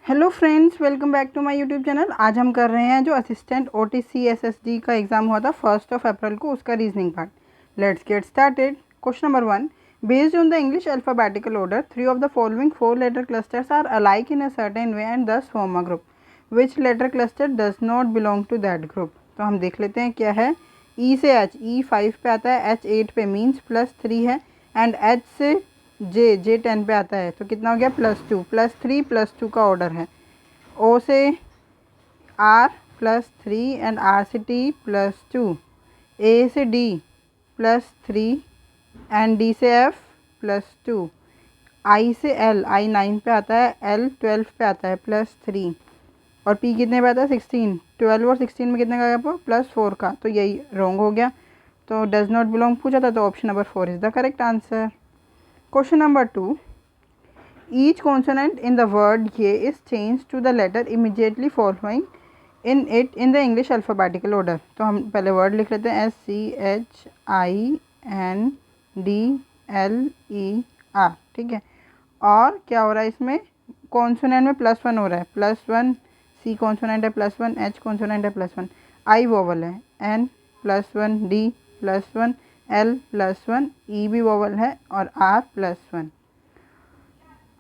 Hello friends, welcome back to my YouTube channel. आज हम कर रहे हैं जो असिस्टेंट OTC SSD का एग्ज़ाम हुआ था 1 अप्रैल को, उसका reasoning part. Let's get started. Question number 1, based on the English alphabetical order 3 of the following 4 letter clusters are alike in a certain way and thus form a group. Which letter cluster does not belong to that group. तो हम देख लेते हैं क्या है। ई से H, ई 5 पे आता है, एच 8 पे मीन्स +3 है, एंड एच से जे 10 पे आता है, तो कितना हो गया +2, +3 +2 का ऑर्डर है। ओ से आर +3 एंड आर से टी +2, ए से डी +3 एंड डी से एफ +2, आई से एल, आई 9 पे आता है, एल 12 पे आता है +3, और पी कितने पे आता है 16, 12 और 16 में कितने का गया +4 का, तो यही रॉन्ग हो गया। तो डज नॉट बिलोंग पूछा था, तो option number 4 is the correct answer. Question number 2, each consonant in the word ye is changed to the letter immediately following in it in the English alphabetical order। तो हम पहले word लिख लेते हैं SCHINDLER, ठीक है। और क्या हो रहा है इसमें, कॉन्सोनेंट में +1 हो रहा है, +1, सी कॉन्सोनेंट है +1, एच कॉन्सोनेंट है +1, आई वोवल है, एन +1, डी +1, एल +1, ई भी वोवल है, और are +1,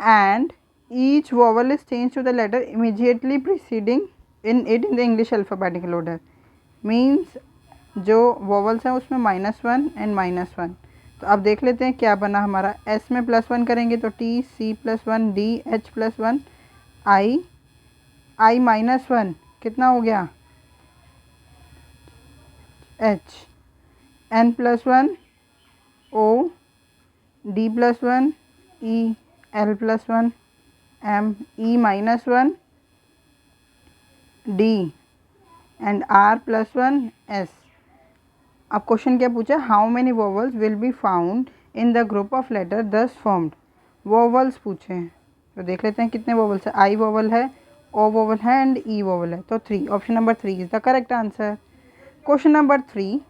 and each vowel is changed to the letter immediately preceding in it in the English alphabetical order। means जो vowels हैं उसमें -1 एंड -1। तो अब देख लेते हैं क्या बना हमारा। S में +1 करेंगे तो T, C +1, D, H +1, I -1 कितना हो गया H, N +1 O, D +1 E, L +1 M, E -1 D and R +1 S। अब क्वेश्चन क्या पूछा, how many vowels will be found in the group of letter thus formed. Vowels पूछे हैं, तो देख लेते हैं कितने वोवल्स है। आई वोवल है, ओ वोवल है, एंड ई वोवल है, तो 3, option number 3 is the correct answer. Question number 3,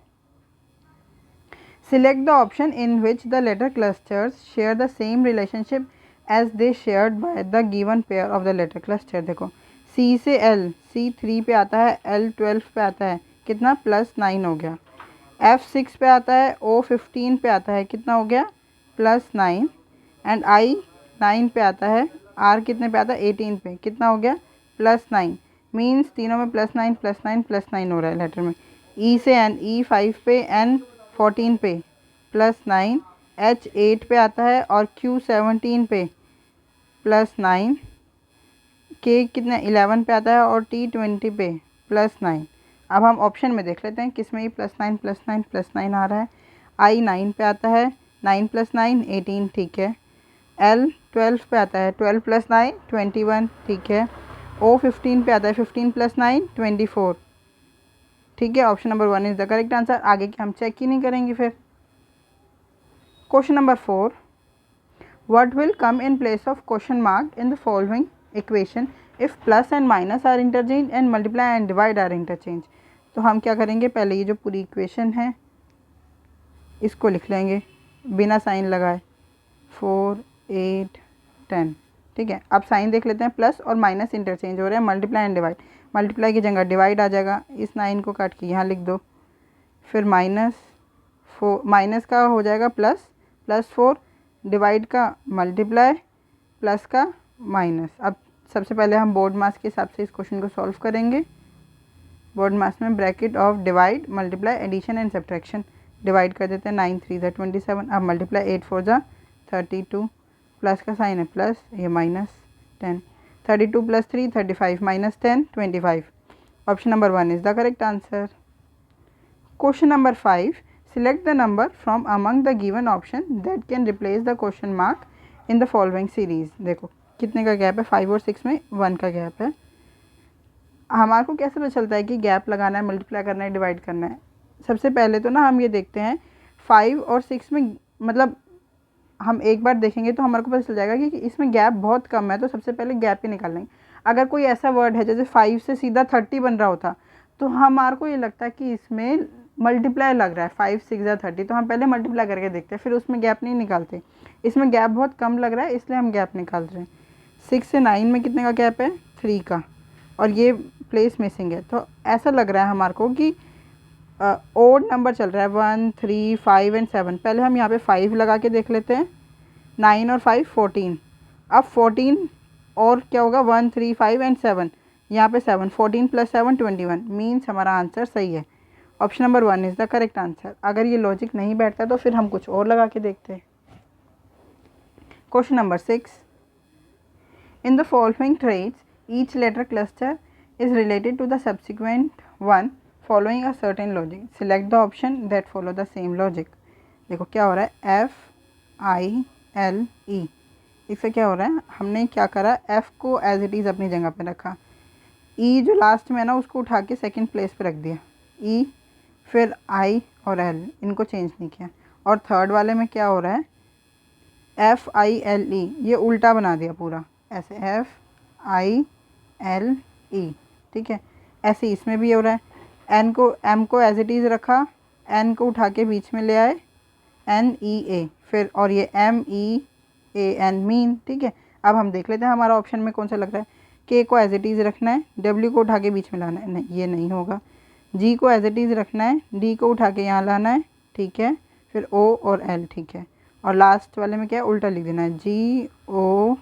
select the option in which the letter clusters share the same relationship as they shared by the given pair of the letter cluster। देखो C से L, C 3 पे आता है, L 12 पे आता है, कितना +9 हो गया। F 6 पे आता है, O 15 पे आता है, कितना हो गया +9, एंड I 9 पे आता है, R कितने पे आता है 18 पे, कितना हो गया +9। मीन्स तीनों में +9 +9 +9 हो रहा है लेटर में। E से N, E 5 पे, N 14 पे +9, H 8 पे आता है, और Q 17 पे +9, K कितने 11 पे आता है, और T 20 पे +9। अब हम ऑप्शन में देख लेते हैं किस में ये +9 +9 +9 आ रहा है। I 9 पे आता है, 9 + 9 18, ठीक है। L 12 पे आता है, 12 + 9 21, ठीक है। O 15 पे आता है, 15 + 9 24, ठीक है। Option number 1 is the correct answer. आगे के हम चेक ही नहीं करेंगे फिर। Question number 4, what will come in place of question mark in the following equation if plus and minus are interchange and multiply and divide are interchange. तो हम क्या करेंगे, पहले ये जो पूरी इक्वेशन है इसको लिख लेंगे बिना साइन लगाए, 4 8 10, ठीक है। अब साइन देख लेते हैं, प्लस और माइनस इंटरचेंज हो रहे हैं, मल्टीप्लाई एंड डिवाइड। मल्टीप्लाई की जगह डिवाइड आ जाएगा, इस 9 को काट के यहाँ लिख दो, फिर -4, माइनस का हो जाएगा +4, डिवाइड का मल्टीप्लाई, प्लस का माइनस। अब सबसे पहले हम बोर्ड मास के हिसाब से इस क्वेश्चन को सॉल्व करेंगे। बोर्ड मास में bracket of divide multiply addition and subtraction, divide कर देते हैं, 9 3 ज़ा 27, अब मल्टीप्लाई 8 4 ज़ा 32, प्लस का साइन है प्लस, ये -10, 32 + 3 35, -10 25। Option number 1 is the correct answer. Question number 5, select the number from among the given option that can replace the question mark in the following series। देखो कितने का गैप है, 5 और 6 में 1 का गैप है। हमारे को कैसे पता चलता है कि गैप लगाना है, मल्टीप्लाई करना है, डिवाइड करना है। सबसे पहले तो ना हम ये देखते हैं 5 और 6 में, मतलब हम एक बार देखेंगे तो हमारे को पता चल जाएगा कि इसमें गैप बहुत कम है, तो सबसे पहले गैप ही निकाल लेंगे। अगर कोई ऐसा वर्ड है जैसे 5 से सीधा 30 बन रहा होता, तो हमारे को ये लगता है कि इसमें मल्टीप्लाई लग रहा है, 5 6 ज़ा 30, तो हम पहले मल्टीप्लाई करके देखते हैं, फिर उसमें गैप नहीं निकालते। इसमें गैप बहुत कम लग रहा है, इसलिए हम गैप निकाल रहे हैं। 6 से 9 में कितने का गैप है, 3 का और ये प्लेस मिसिंग है, तो ऐसा लग रहा है हमारे को कि ओड नंबर चल रहा है 1 3 5 एंड 7। पहले हम यहाँ पे 5 लगा के देख लेते हैं, 9 और 5 14। अब 14 और क्या होगा 1 3 5 एंड 7, यहाँ पे 7 14 प्लस 7 21 मीन्स हमारा आंसर सही है। Option number 1 is the correct answer. अगर ये लॉजिक नहीं बैठता तो फिर हम कुछ और लगा के देखते हैं। Question number 6, in the following traits each letter cluster is related to the subsequent one following a certain logic, select the option that follow the same logic. देखो क्या हो रहा है, FILE, इससे क्या हो रहा है, हमने क्या करा, F को एज इट इज़ अपनी जगह पे रखा, E जो लास्ट में है ना उसको उठा के सेकंड प्लेस पे रख दिया, E फिर I और L इनको चेंज नहीं किया। और थर्ड वाले में क्या हो रहा है, FILE, ये उल्टा बना दिया पूरा ऐसे, FILE, ठीक है। ऐसे इसमें भी हो रहा है, M को एज इट इज़ रखा, N को उठा के बीच में ले आए, NEA, फिर और ये MEAN मीन, ठीक है। अब हम देख लेते हैं हमारा ऑप्शन में कौन सा लग रहा है, K को एज इट इज़ रखना है, W को उठा के बीच में लाना है, नहीं ये नहीं होगा। G को एज इट इज़ रखना है, D को उठा के यहाँ लाना है, ठीक है, फिर O और L, ठीक है। और लास्ट वाले में क्या है, उल्टा लिख देना है, GOLD,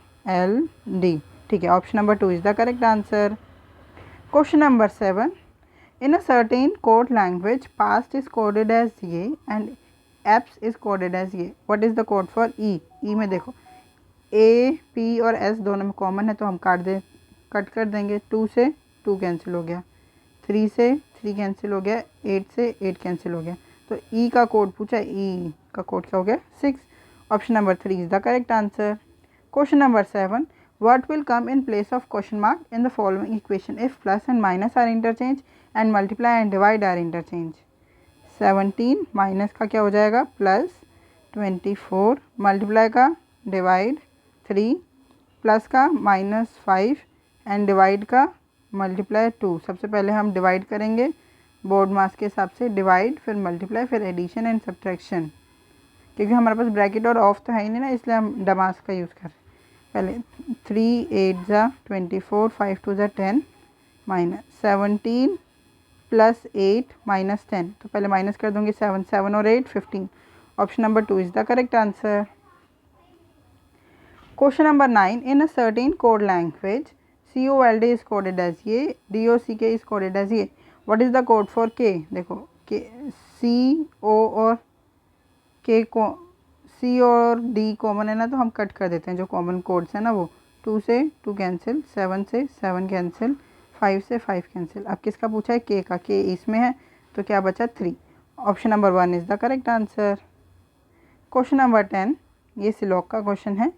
ठीक है। Option number 2 is the correct answer. Question number 7, in a certain code language past is coded as ये and apps is coded as ये, what is the code for E? E में देखो A, P और S दोनों में common है तो हम कट कर देंगे। 2 से 2 कैंसिल हो गया, 3 से 3 कैंसिल हो गया, 8 से 8 कैंसिल हो गया, तो E का कोड पूछा, E का कोड क्या हो गया 6। Option number 3 is the correct answer. Question number 7, what will come in place of question mark in the following equation if plus and minus are interchange and multiply and divide are interchange? 17 minus का क्या हो जाएगा plus 24, multiply का divide 3, plus का -5 and divide का multiply 2। सबसे पहले हम डिवाइड करेंगे बोर्ड मास के हिसाब से, डिवाइड फिर मल्टीप्लाई फिर एडिशन एंड सब्ट्रैक्शन, क्योंकि हमारे पास ब्रैकेट और ऑफ तो है ही नहीं ना, इसलिए हम डमास का यूज़ कर पहले 3 8 ज़ा 24, 5 2 ज़ा 10, -17 प्लस 8 -10, तो पहले माइनस कर दूंगी 7 7 और 8 15। Option number 2 is the correct answer. Question number 9, in a certain code language COLD is coded as ये, DOCK इज कोडेड एज ये, what is the code for K? देखो K, CO और K को C और D common है ना, तो हम कट कर देते हैं जो कॉमन कोड्स है ना वो, 2 से 2 कैंसिल, 7 से 7 कैंसिल, 5 से 5 कैंसिल। अब किसका पूछा है, K का, K इसमें है तो क्या बचा 3। Option number 1 is the correct answer. Question number 10, ये सिलॉक का क्वेश्चन है।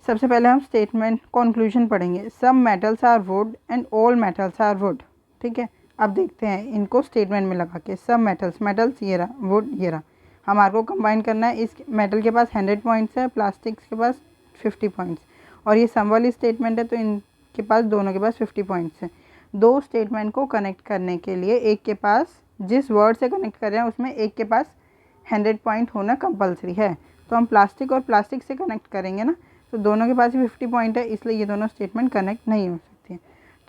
सबसे पहले हम स्टेटमेंट कंक्लूजन पढ़ेंगे, some metals are wood and all metals are wood, ठीक है। अब देखते हैं इनको स्टेटमेंट में लगा के, सब मेटल्स ये रहा, वुड ये रहा, हमारे को कंबाइन करना है। इस मेटल के पास 100 पॉइंट्स है, प्लास्टिक्स के पास 50 पॉइंट्स, और ये सम वाली स्टेटमेंट है तो इनके पास दोनों के पास 50 पॉइंट्स हैं। दो स्टेटमेंट को कनेक्ट करने के लिए एक के पास, जिस वर्ड से कनेक्ट कर रहे हैं उसमें एक के पास 100 पॉइंट होना कंपलसरी है, तो हम प्लास्टिक और प्लास्टिक से कनेक्ट करेंगे ना, तो दोनों के पास ही 50 पॉइंट है, इसलिए ये दोनों स्टेटमेंट कनेक्ट नहीं हो सकती,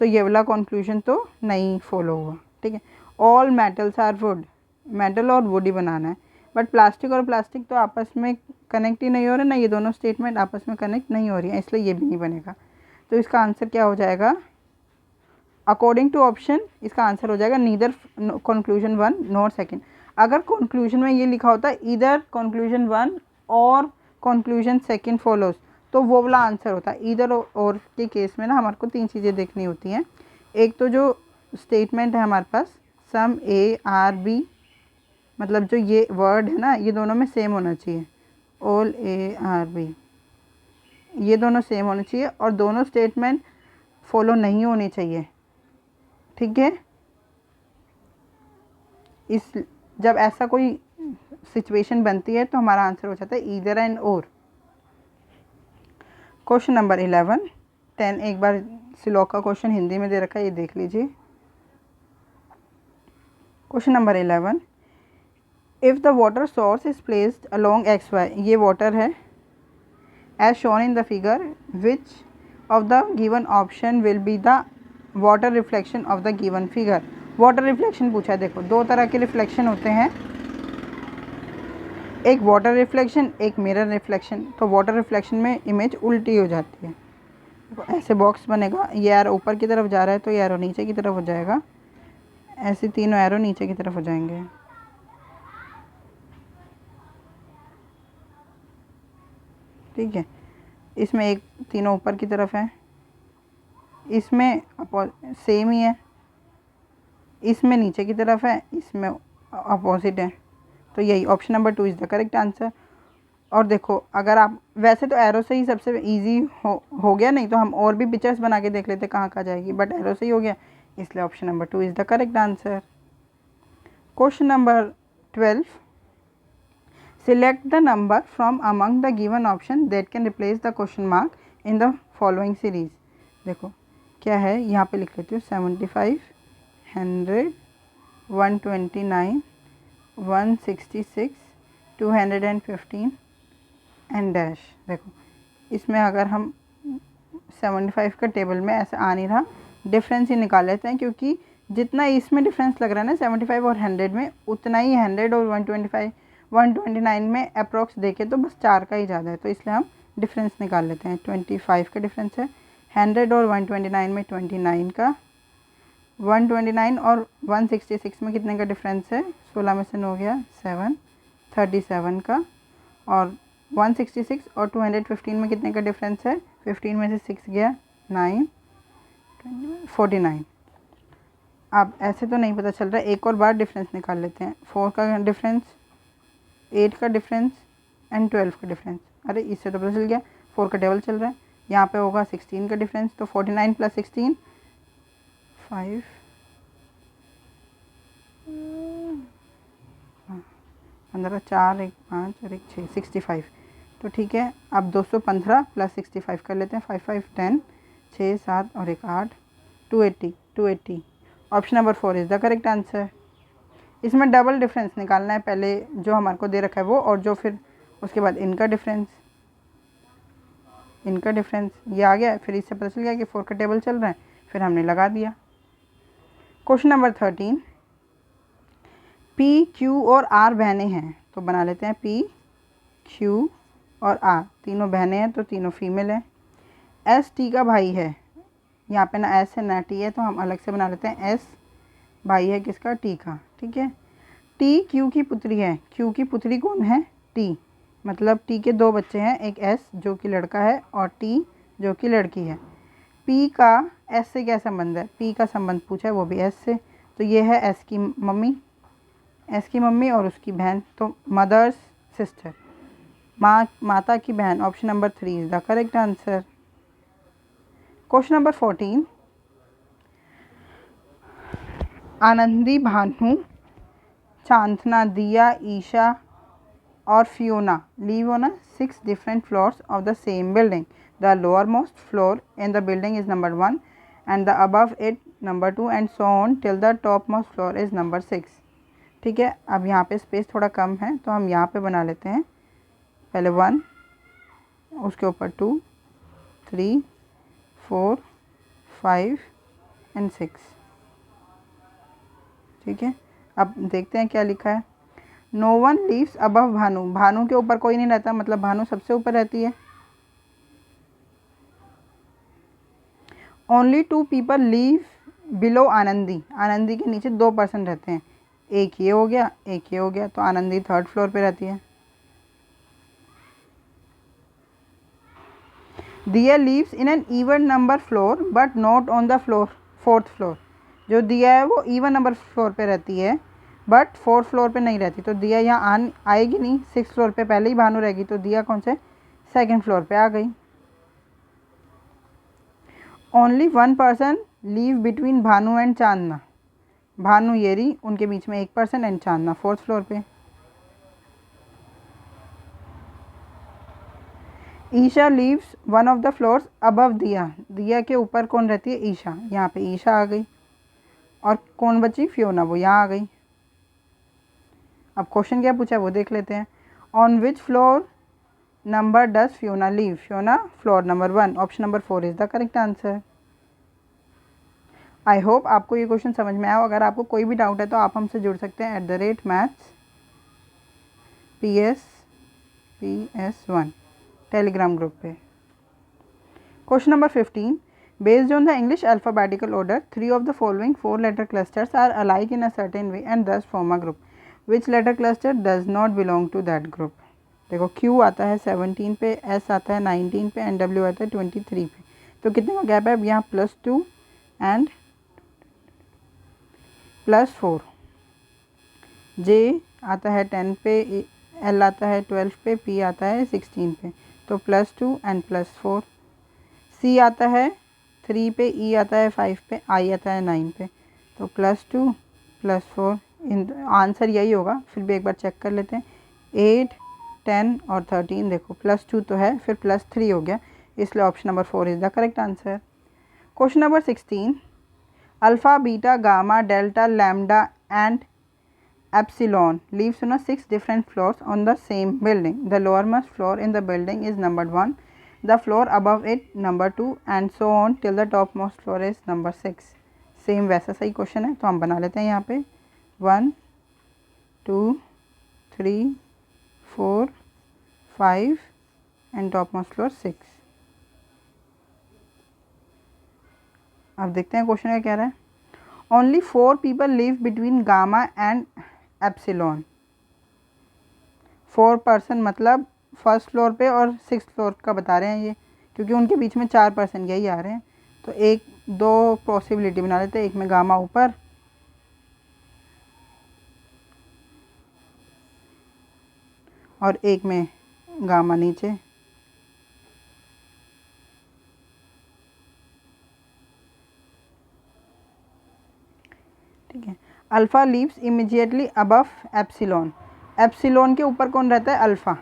तो ये वाला कंक्लूजन तो नहीं फॉलो हुआ, ठीक है। All metals are wood, metal और वुड ही बनाना है, बट प्लास्टिक और प्लास्टिक तो आपस में कनेक्ट ही नहीं हो रहे ना, ये दोनों स्टेटमेंट आपस में कनेक्ट नहीं हो रही है, इसलिए ये भी नहीं बनेगा। तो इसका आंसर क्या हो जाएगा, अकॉर्डिंग टू ऑप्शन इसका आंसर हो जाएगा नीदर कंक्लूजन 1 नॉर सेकंड। अगर कंक्लूजन में ये लिखा होता है ईदर कंक्लूजन 1 और कंक्लूजन सेकंड फॉलोज, तो वो वाला आंसर होता है। ईदर और के केस में ना हमारे को 3 चीज़ें देखनी होती हैं। एक तो जो स्टेटमेंट है हमारे पास सम A R B, मतलब जो ये वर्ड है ना ये दोनों में सेम होना चाहिए, ऑल A R B, ये दोनों सेम होने चाहिए, और दोनों स्टेटमेंट फॉलो नहीं होनी चाहिए, ठीक है। इस जब ऐसा कोई सिचुएशन बनती है तो हमारा आंसर हो जाता है ईदर एंड और। क्वेश्चन नंबर 11 10, एक बार सिलॉक का क्वेश्चन हिंदी में दे रखा है, ये देख लीजिए। Question number 11, if the water source is placed along XY, ये वाटर है, as shown in the figure, which of the given option will be the water reflection of the given figure. Water reflection पूछा है। देखो दो तरह के reflection होते हैं, एक वाटर रिफ्लेक्शन, एक मिरर रिफ्लेक्शन। तो वाटर रिफ्लेक्शन में इमेज उल्टी हो जाती है। देखो ऐसे बॉक्स बनेगा, ये एरो ऊपर की तरफ जा रहा है तो ये एरो नीचे की तरफ हो जाएगा, ऐसे तीनों एरो नीचे की तरफ हो जाएंगे। ठीक है, इसमें एक तीनों ऊपर की तरफ है, इसमें सेम ही है, इसमें नीचे की तरफ है, इसमें अपोजिट है। तो यही option number 2 is the correct answer. और देखो अगर आप वैसे तो एरो से ही सबसे इजी हो गया, नहीं तो हम और भी पिक्चर्स बना के देख लेते कहाँ कहाँ जाएगी, बट एरो से ही हो गया, इसलिए option number 2 is the correct answer. Question number 12, select the number from among the given option that can replace the question mark in the following series। देखो क्या है, यहाँ पे लिख लेती हूँ 75, 100, 129, 166, 215 एंड डैश। देखो इसमें अगर हम 75 का टेबल में ऐसा आ नहीं रहा, डिफरेंस ही निकाल लेते हैं, क्योंकि जितना इसमें डिफरेंस लग रहा है ना 75 और 100 में, उतना ही 100 और 125 129 में अप्रोक्स देखे तो बस 4 का ही ज़्यादा है, तो इसलिए हम डिफरेंस निकाल लेते हैं। 25 का डिफरेंस है, 100 और 129 में 29 का, 129 और 166 में कितने का डिफरेंस है, 16 में से 9 गया 7, 37 का, और 166 और 215 में कितने का डिफरेंस है, 15 में से 6 गया 9, 49। अब ऐसे तो नहीं पता चल रहा है, एक और बार डिफरेंस निकाल लेते हैं। 4 का डिफरेंस, 8 का डिफरेंस एंड 12 का डिफरेंस। अरे इससे तो पता चल गया, 4 का टेबल चल रहा है, यहाँ पे होगा 16 का डिफरेंस, तो 49 प्लस 16 5, 15, 4, 1, 5 और 1 6, 65। तो ठीक है, अब 215 प्लस 65 कर लेते हैं, 5, 5, 10, 6, 7 और 1 8, 280। Option number 4 is the correct answer. इसमें डबल डिफरेंस निकालना है, पहले जो हमारे को दे रखा है वो, और जो फिर उसके बाद इनका डिफरेंस ये आ गया, फिर इससे पता चल गया कि 4 का टेबल चल रहा है, फिर हमने लगा दिया। क्वेश्चन नंबर 13, पी क्यू और आर बहनें हैं, तो बना लेते हैं पी क्यू और आर तीनों बहनें हैं, तो तीनों फीमेल हैं। एस टी का भाई है, यहाँ पे ना एस है ना टी है, तो हम अलग से बना लेते हैं, एस भाई है किसका, टी का। ठीक है, टी क्यू की पुत्री है, क्यू की पुत्री कौन है, टी, मतलब टी के 2 बच्चे हैं, एक एस जो कि लड़का है और टी जो कि लड़की है। पी का एस से क्या संबंध है, पी का संबंध पूछा है वो भी एस से, तो ये है एस की मम्मी और उसकी बहन, तो मदर्स सिस्टर, माता की बहन। Option number 3 is the correct answer. Question number 14, Anandi, Bhanu, Chandana, Diya, Isha और Fiona live on 6 different floors of the same building. The lowermost floor in the building is number 1 and the above it number 2 and so on till the topmost floor is number 6। ठीक है, अब यहाँ पे space थोड़ा कम है, तो हम यहाँ पे बना लेते हैं, पहले 1, उसके ऊपर 2, 3, 4, 5 एंड 6। ठीक है, अब देखते हैं क्या लिखा है। No one lives above Bhanu, Bhanu के ऊपर कोई नहीं रहता, मतलब भानु सबसे ऊपर रहती है। Only 2 people leave below Anandi, Anandi के नीचे 2 पर्सन रहते हैं, एक ये हो गया एक ये हो गया, तो आनंदी 3rd फ्लोर पे रहती है। दिया leaves in N even number floor but not on the floor 4th floor, जो दिया है वो इवन नंबर फ्लोर पे रहती है बट 4th फ्लोर पे नहीं रहती, तो दिया यहाँ आएगी नहीं, 6th फ्लोर पे पहले ही भानु रहेगी, तो दिया कौन से 2nd फ्लोर पे आ गई। Only 1 person live between Bhanu and Chandana, Bhanu ये रही, उनके बीच में 1 person and Chandna 4th floor पे। Isha lives one of the floors above Diya, Diya के ऊपर कौन रहती है, ईशा, यहाँ पे ईशा आ गई, और कौन बची, फियोना, वो यहाँ आ गई। अब क्वेश्चन क्या पूछा है वो देख लेते हैं। On which floor number does Fiona leave? Fiona, floor number 1. Option number 4 is the correct answer. I hope आपको ये क्वेश्चन समझ में आया हो। अगर आपको कोई भी डाउट है तो आप हमसे जुड़ सकते हैं @maths_ps1 टेलीग्राम ग्रुप पे। Question number 15, based on the English alphabetical order 3 of the following 4 letter clusters are alike in a certain way and thus form a group, which letter cluster does not belong to that group. देखो Q आता है 17 पे, S आता है 19 पे and W आता है 23 पे। तो कितने का गैप है? अब यहाँ +2 एंड +4। J आता है 10 पे, L आता है 12 पे, P आता है 16 पे, तो +2 एंड +4। C आता है 3 पे, E आता है 5 पे, I आता है 9 पे, तो +2 +4। इन आंसर यही होगा। फिर भी एक बार चेक कर लेते हैं। 8, 10 और 13, देखो +2 तो है, फिर +3 हो गया, इसलिए option number 4 is the correct answer. Question number 16, alpha, beta, gamma, delta, lambda and epsilon lives on 6 different floors on the same building. The lowermost floor in the building is numbered 1, the floor above it number 2 and so on till the topmost floor is number 6. Same वैसा सही question है, तो हम बना लेते हैं यहाँ पे 1 2 3 4 5 एंड टॉपमोस्ट फ्लोर 6। अब देखते हैं क्वेश्चन क्या कह रहा है। Only 4 people live between gamma and epsilon. 4 person मतलब फर्स्ट फ्लोर पे और 6th फ्लोर का बता रहे हैं ये, क्योंकि उनके बीच में 4 पर्सन यही आ रहे हैं। तो एक दो पॉसिबिलिटी बना लेते हैं, एक में गामा ऊपर और एक में गामा नीचे। ठीक है। Alpha leaves immediately above epsilon. Epsilon के ऊपर कौन रहता है? अल्फ़ा।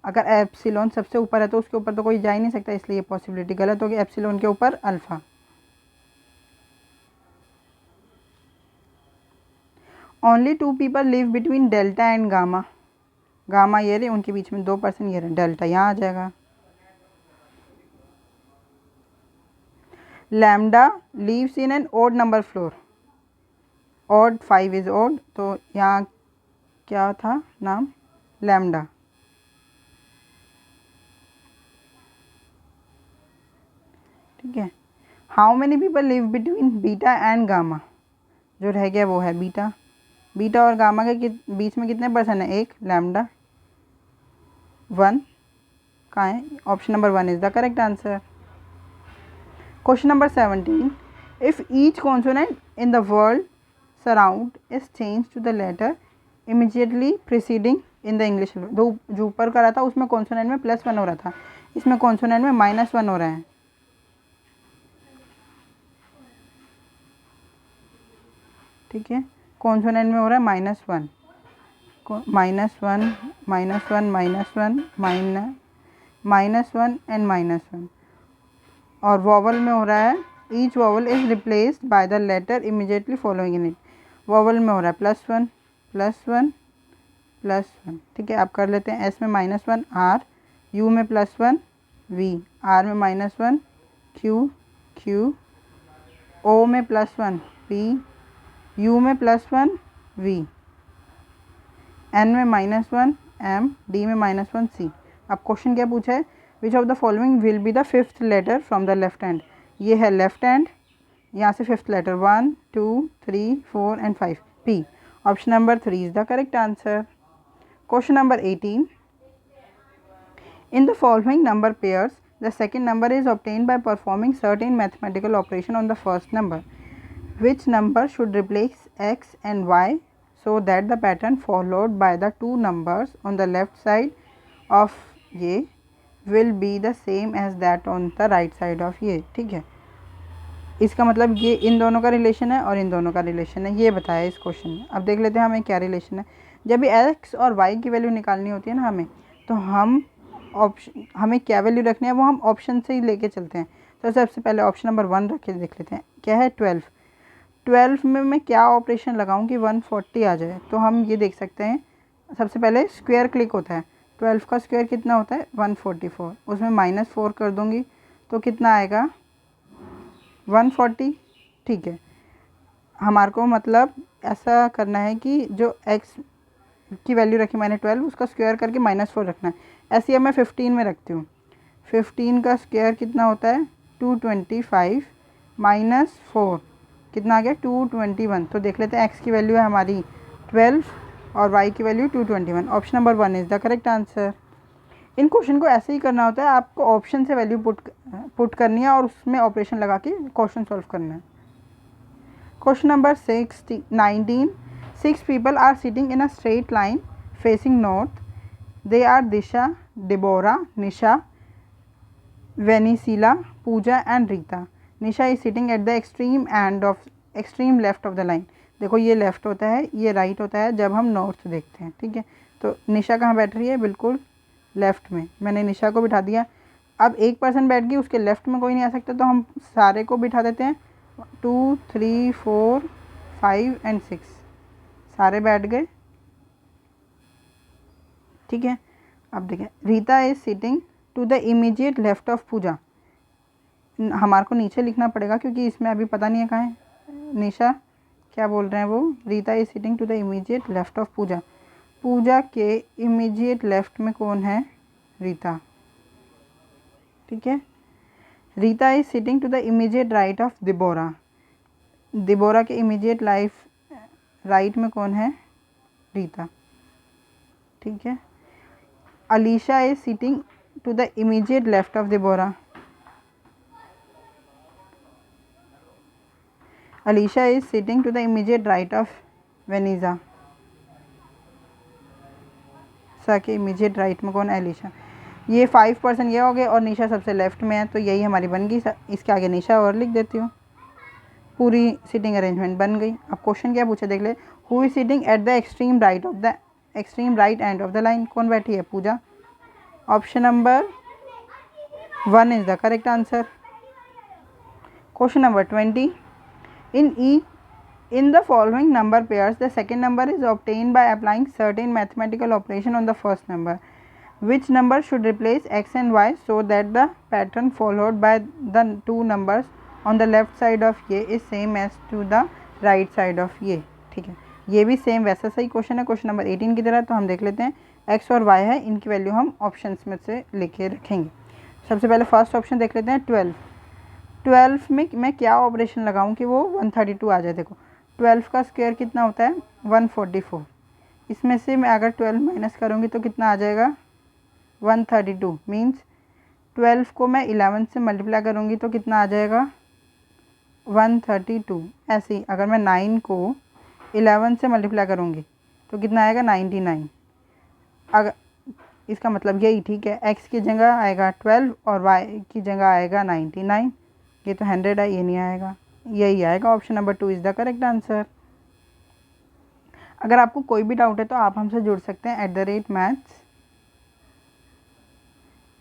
अगर एप्सिलॉन सबसे ऊपर है तो उसके ऊपर तो कोई जा ही नहीं सकता, इसलिए ये पॉसिबिलिटी गलत होगी। एप्सिलॉन के ऊपर alpha. Only 2 people live between delta and gamma. Gamma ये रहे, उनके बीच में 2 पर्सन ये रहे, डेल्टा यहाँ आ जाएगा। Lambda lives in an odd number floor. Odd 5 is odd, तो यहाँ क्या था नाम? लैम्डा। ठीक है। How many people live between beta and gamma? जो रह गया वो है बीटा। बीटा और गामा के बीच में कितने पर्सन है? एक। लैम्डा 1 कहाँ है? Option number 1 is the correct answer. Question number 17, if each consonant in the world surround is change to the letter immediately preceding in the English. जो ऊपर का रहा था उसमें कॉन्सोनेंट में +1 हो रहा था, इसमें कॉन्सोनेंट में -1 हो रहा है। ठीक है, कॉन्सोनेंट में हो रहा है -1 -1 -1 एंड -1, और वॉवल में हो रहा है each vowel is replaced by the letter immediately following in it. Vowel में हो रहा है +1 +1 +1। ठीक है, आप कर लेते हैं। एस में -1 आर, यू में +1 वी, आर में -1 क्यू क्यू, ओ में +1 पी, यू में +1 वी, एन में -1 एम, डी में -1 सी। अब क्वेश्चन क्या पूछा है? Which of the following will be the 5th letter from the left hand. ये है लेफ्ट हैंड, यहाँ से 5th letter 1 2 3 4 and 5 P. Option number 3 is the correct answer. Question number 18, in the following number pairs the second number is obtained by performing certain mathematical operation on the first number. Which number should replace x and y so that the pattern followed by the two numbers on the left side of ये will be the same as that on the right side of ये। ठीक है, इसका मतलब ये इन दोनों का relation है और इन दोनों का रिलेशन है, ये बताया इस क्वेश्चन में। अब देख लेते हैं हमें क्या रिलेशन है। जब भी x और y की वैल्यू निकालनी होती है ना हमें, तो हमें क्या वैल्यू रखनी है वो हम ऑप्शन से ही लेके चलते हैं। तो सबसे पहले ऑप्शन नंबर 1 रख के देख लेते हैं, क्या है? 12 में मैं क्या ऑपरेशन लगाऊं कि 140 आ जाए? तो हम ये देख सकते हैं, सबसे पहले स्क्वायर क्लिक होता है, तो 12 का स्क्वायर कितना होता है 144, उसमें -4 कर दूँगी तो कितना आएगा 140। ठीक है, हमारे को मतलब ऐसा करना है कि जो x की वैल्यू रखी मैंने 12, उसका स्क्वायर करके -4 रखना है। ऐसे ही अब मैं 15 में रखती हूँ। 15 का स्क्वायर कितना होता है 225 -4 कितना आ गया 221। तो देख लेते हैं, x की वैल्यू है हमारी 12 और y की value 221। Option number 1 is the correct answer. In question को ऐसे ही करना होता है, आपको ऑप्शन से वैल्यू पुट करनी है और उसमें ऑपरेशन लगा के क्वेश्चन सॉल्व करना है। Question number 19, 6 people are sitting in a straight line facing north. They are Disha, Deborah, Nisha, Venezuela, Pooja and Rita. Nisha is sitting at the extreme left of the line. देखो ये left होता है, ये right होता है जब हम north देखते हैं। ठीक है, तो निशा कहाँ बैठ रही है, बिल्कुल लेफ्ट में। मैंने निशा को बिठा दिया। अब एक पर्सन बैठ गई, उसके लेफ्ट में कोई नहीं आ सकता, तो हम सारे को बिठा देते हैं। 2 3 4 5 एंड 6 सारे बैठ गए। ठीक है, अब देखें, Rita is sitting to the immediate left of Puja. हमारे को नीचे लिखना पड़ेगा क्योंकि इसमें अभी पता नहीं है कहाँ है। निशा क्या बोल रहे हैं वो, Rita is sitting to the immediate left of Puja. Puja के इमीडिएट लेफ्ट में कौन है, रीता। ठीक है, Rita is sitting to the immediate right of Deborah. Deborah के इमीडिएट राइट में कौन है, रीता। ठीक है, Alisha is sitting to the immediate left of Deborah. Alisha is sitting to the immediate right of Vanessa. सा के इमीडिएट राइट में कौन है, अलीशा। ये 5% ये हो गए और निशा सबसे लेफ्ट में है, तो यही हमारी बन गई। इसके आगे निशा और लिख देती हूँ। पूरी सीटिंग अरेंजमेंट बन गई। अब क्वेश्चन क्या पूछा देख ले, who is sitting at the extreme right end of the line. कौन बैठी है, Puja. Option number 1 is the correct answer. Question number 20, in the following number pairs the second number is obtained by applying certain mathematical operation on the first number. Which number should replace x and y so that the pattern followed by the two numbers on the left side of ये is same as to the right side of ये। ठीक है, ये भी same वैसा सही question है question number 18 की तरह। तो हम देख लेते हैं, x और y है, इनकी वैल्यू हम ऑप्शंस में से लेके रखेंगे। सबसे पहले फर्स्ट ऑप्शन देख लेते हैं 12। 12 में मैं क्या ऑपरेशन लगाऊं कि वो 132 आ जाए। देखो 12 का स्क्वायर कितना होता है 144। इसमें से मैं अगर 12 माइनस करूँगी तो कितना आ जाएगा 132। मीन्स 12 को मैं 11 से मल्टीप्लाई करूँगी तो कितना आ जाएगा 132। ऐसे ही अगर मैं 9 को 11 से मल्टीप्लाई करूँगी तो कितना आएगा 99। अगर इसका मतलब यही, ठीक है, x की जगह आएगा 12 और y की जगह आएगा 99। ये तो 100 है, ये नहीं आएगा, यही आएगा। Option number 2 is the correct answer. अगर आपको कोई भी डाउट है तो आप हमसे जुड़ सकते हैं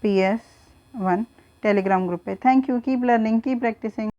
@mathsps1 टेलीग्राम ग्रुप पे। Thank you, keep learning, keep practising.